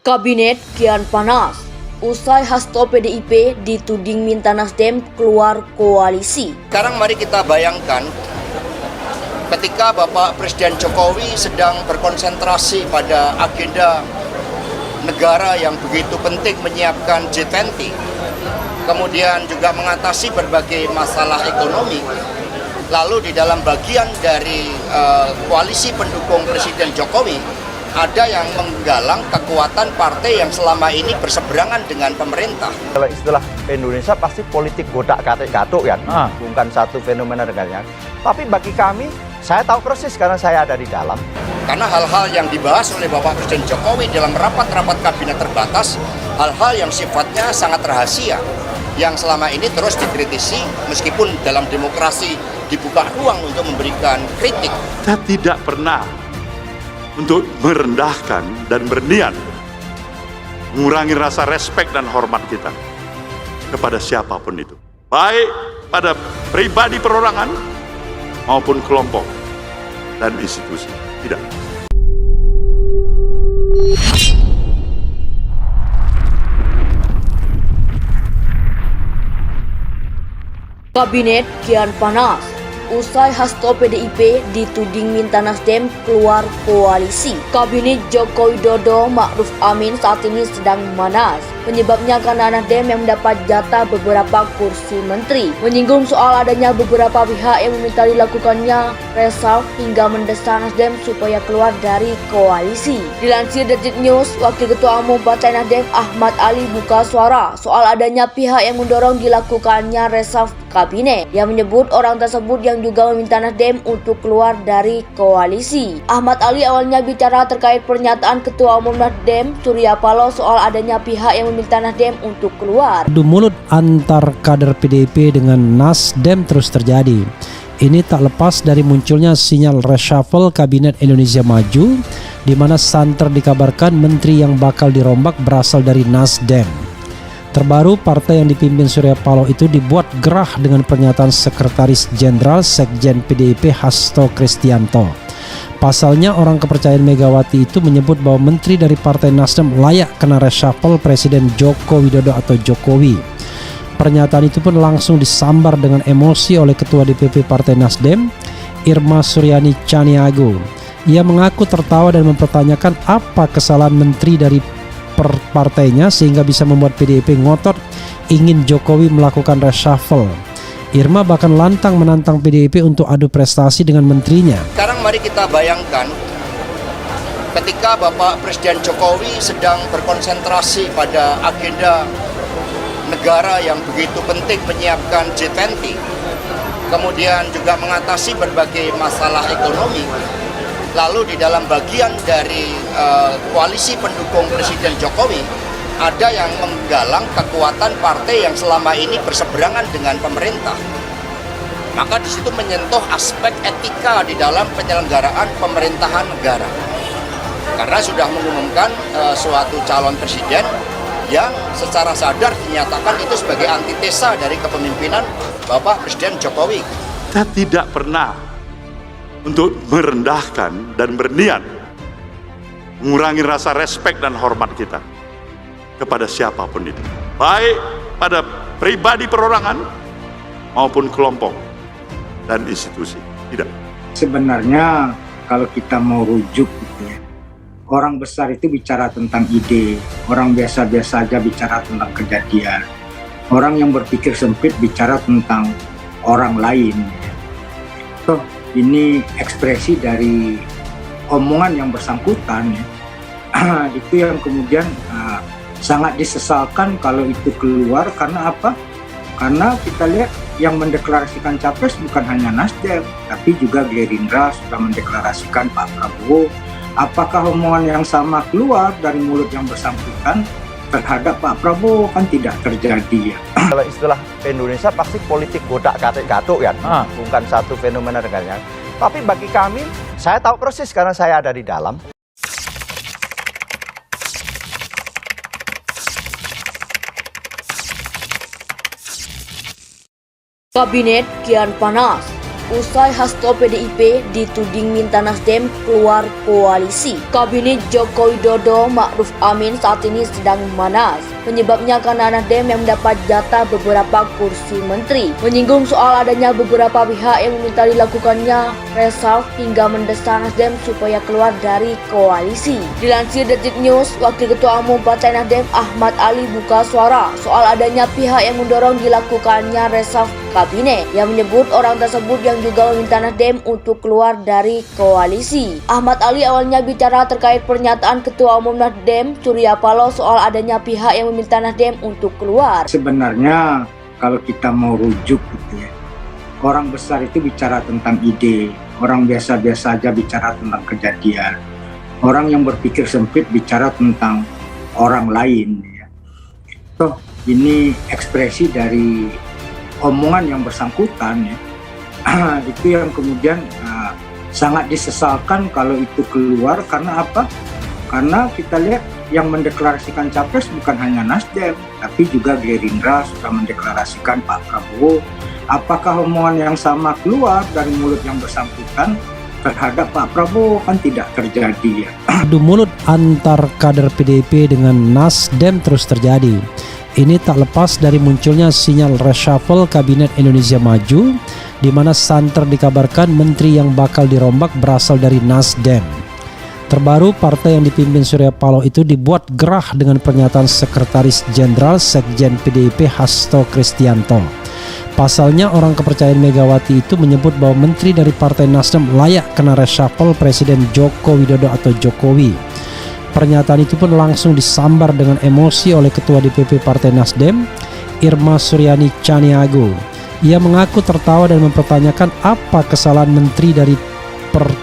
Kabinet kian panas. Usai Hasto PDIP dituding minta Nasdem keluar koalisi. Sekarang mari kita bayangkan ketika Bapak Presiden Jokowi sedang berkonsentrasi pada agenda negara yang begitu penting menyiapkan G20, kemudian juga mengatasi berbagai masalah ekonomi. Lalu di dalam bagian dari koalisi pendukung Presiden Jokowi, ada yang menggalang kekuatan partai yang selama ini berseberangan dengan pemerintah. Kalau istilah Indonesia pasti politik godak-gatik gatuk kan, bukan satu fenomena dengannya. Tapi bagi kami, saya tahu persis karena saya ada di dalam. Karena hal-hal yang dibahas oleh Bapak Presiden Jokowi dalam rapat-rapat kabinet terbatas, hal-hal yang sifatnya sangat rahasia, yang selama ini terus dikritisi meskipun dalam demokrasi dibuka ruang untuk memberikan kritik. Kita tidak pernah untuk merendahkan dan berniat mengurangi rasa respek dan hormat kita kepada siapapun itu, baik pada pribadi perorangan maupun kelompok dan institusi. Tidak. Kabinet kian panas. Usai Hasto PDIP dituding minta Nasdem keluar koalisi. Kabinet Joko Widodo Ma'ruf Amin saat ini sedang memanas. Penyebabnya karena Nasdem yang mendapat jatah beberapa kursi menteri. Menyinggung soal adanya beberapa pihak yang meminta dilakukannya reshuffle hingga mendesak Nasdem supaya keluar dari koalisi. Dilansir Detik News, Wakil Ketua Umum Partai Nasdem Ahmad Ali buka suara soal adanya pihak yang mendorong dilakukannya reshuffle kabinet. Yang menyebut orang tersebut yang juga meminta Nasdem untuk keluar dari koalisi. Ahmad Ali awalnya bicara terkait pernyataan Ketua Umum Nasdem Surya Paloh soal adanya pihak yang meminta Nasdem untuk keluar. Adu mulut antar kader PDIP dengan Nasdem terus terjadi. Ini tak lepas dari munculnya sinyal reshuffle Kabinet Indonesia Maju, di mana santer dikabarkan menteri yang bakal dirombak berasal dari Nasdem. Terbaru, partai yang dipimpin Surya Paloh itu dibuat gerah dengan pernyataan Sekretaris Jenderal Sekjen PDIP Hasto Kristianto. Pasalnya, orang kepercayaan Megawati itu menyebut bahwa menteri dari Partai Nasdem layak kena reshuffle Presiden Joko Widodo atau Jokowi. Pernyataan itu pun langsung disambar dengan emosi oleh Ketua DPP Partai Nasdem, Irma Suryani Caniago. Ia mengaku tertawa dan mempertanyakan apa kesalahan menteri dari partainya sehingga bisa membuat PDIP ngotot ingin Jokowi melakukan reshuffle. Irma bahkan lantang menantang PDIP untuk adu prestasi dengan menterinya. Sekarang mari kita bayangkan ketika Bapak Presiden Jokowi sedang berkonsentrasi pada agenda negara yang begitu penting menyiapkan G20, kemudian juga mengatasi berbagai masalah ekonomi. Lalu di dalam bagian dari koalisi pendukung Presiden Jokowi, ada yang menggalang kekuatan partai yang selama ini berseberangan dengan pemerintah. Maka di situ menyentuh aspek etika di dalam penyelenggaraan pemerintahan negara. Karena sudah mengumumkan suatu calon presiden yang secara sadar dinyatakan itu sebagai antitesa dari kepemimpinan Bapak Presiden Jokowi. Kita tidak pernah untuk merendahkan dan berniat mengurangi rasa respek dan hormat kita kepada siapapun itu, baik pada pribadi perorangan maupun kelompok dan institusi. Tidak. Sebenarnya kalau kita mau rujuk gitu ya, orang besar itu bicara tentang ide, orang biasa-biasa aja bicara tentang kejadian, orang yang berpikir sempit bicara tentang orang lain. So, ini ekspresi dari omongan yang bersangkutan ya. Itu yang kemudian sangat disesalkan kalau itu keluar. Karena apa? Karena kita lihat yang mendeklarasikan capres bukan hanya Nasdem, tapi juga Gerindra sudah mendeklarasikan Pak Prabowo. Apakah omongan yang sama keluar dari mulut yang bersangkutan terhadap Pak Prabowo? Kan tidak terjadi ya. Kalau istilah Indonesia pasti politik godak-gatik gatuk kan, bukan satu fenomena dengannya. Tapi bagi kami, saya tahu persis karena saya ada di dalam. Kabinet kian panas. Usai hasto PDIP dituding minta Nasdem keluar koalisi, Kabinet Joko Widodo Ma'ruf Amin saat ini sedang memanas. Penyebabnya karena Nasdem yang mendapat jatah beberapa kursi menteri. Menyinggung soal adanya beberapa pihak yang meminta dilakukannya reshuffle hingga mendesak Nasdem supaya keluar dari koalisi. Dilansir Detik News, Wakil Ketua Umum Partai Nasdem Ahmad Ali buka suara soal adanya pihak yang mendorong dilakukannya reshuffle kabinet, yang menyebut orang tersebut yang juga meminta Nasdem untuk keluar dari koalisi. Ahmad Ali awalnya bicara terkait pernyataan Ketua Umum Nasdem Surya Paloh soal adanya pihak yang meminta Nasdem untuk keluar. Sebenarnya kalau kita mau rujuk gitu ya, orang besar itu bicara tentang ide, orang biasa-biasa aja bicara tentang kejadian, orang yang berpikir sempit bicara tentang orang lain ya. So, ini ekspresi dari omongan yang bersangkutan ya. Itu yang kemudian sangat disesalkan kalau itu keluar. Karena apa? Karena kita lihat yang mendeklarasikan capres bukan hanya Nasdem, tapi juga Gerindra sudah mendeklarasikan Pak Prabowo. Apakah omongan yang sama keluar dari mulut yang bersangkutan terhadap Pak Prabowo? Kan tidak terjadi ya. Adu mulut antar kader PDIP dengan Nasdem terus terjadi. Ini tak lepas dari munculnya sinyal reshuffle Kabinet Indonesia Maju, di mana santer dikabarkan menteri yang bakal dirombak berasal dari Nasdem. Terbaru, partai yang dipimpin Surya Paloh itu dibuat gerah dengan pernyataan Sekretaris Jenderal Sekjen PDIP Hasto Kristianto. Pasalnya, orang kepercayaan Megawati itu menyebut bahwa menteri dari Partai Nasdem layak kena reshuffle Presiden Joko Widodo atau Jokowi. Pernyataan itu pun langsung disambar dengan emosi oleh Ketua DPP Partai Nasdem, Irma Suryani Caniago. Ia mengaku tertawa dan mempertanyakan apa kesalahan menteri dari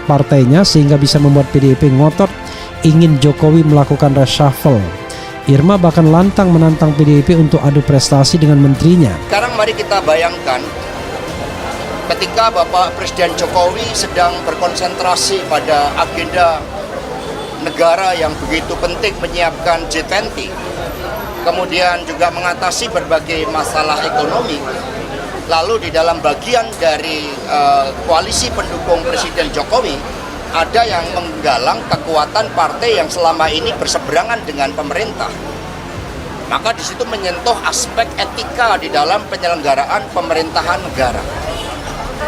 partainya sehingga bisa membuat PDIP ngotot ingin Jokowi melakukan reshuffle. Irma bahkan lantang menantang PDIP untuk adu prestasi dengan menterinya. Sekarang mari kita bayangkan ketika Bapak Presiden Jokowi sedang berkonsentrasi pada agenda negara yang begitu penting menyiapkan G20, kemudian juga mengatasi berbagai masalah ekonomi. Lalu di dalam bagian dari koalisi pendukung Presiden Jokowi ada yang menggalang kekuatan partai yang selama ini berseberangan dengan pemerintah. Maka di situ menyentuh aspek etika di dalam penyelenggaraan pemerintahan negara.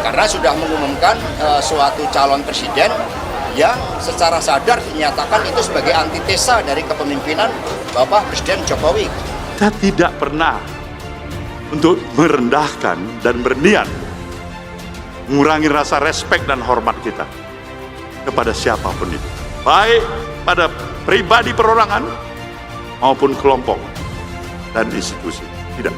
Karena sudah mengumumkan suatu calon presiden yang secara sadar dinyatakan itu sebagai antitesa dari kepemimpinan Bapak Presiden Jokowi. Kita tidak pernah untuk merendahkan dan berniat mengurangi rasa respek dan hormat kita kepada siapapun itu, baik pada pribadi perorangan maupun kelompok dan institusi. Tidak.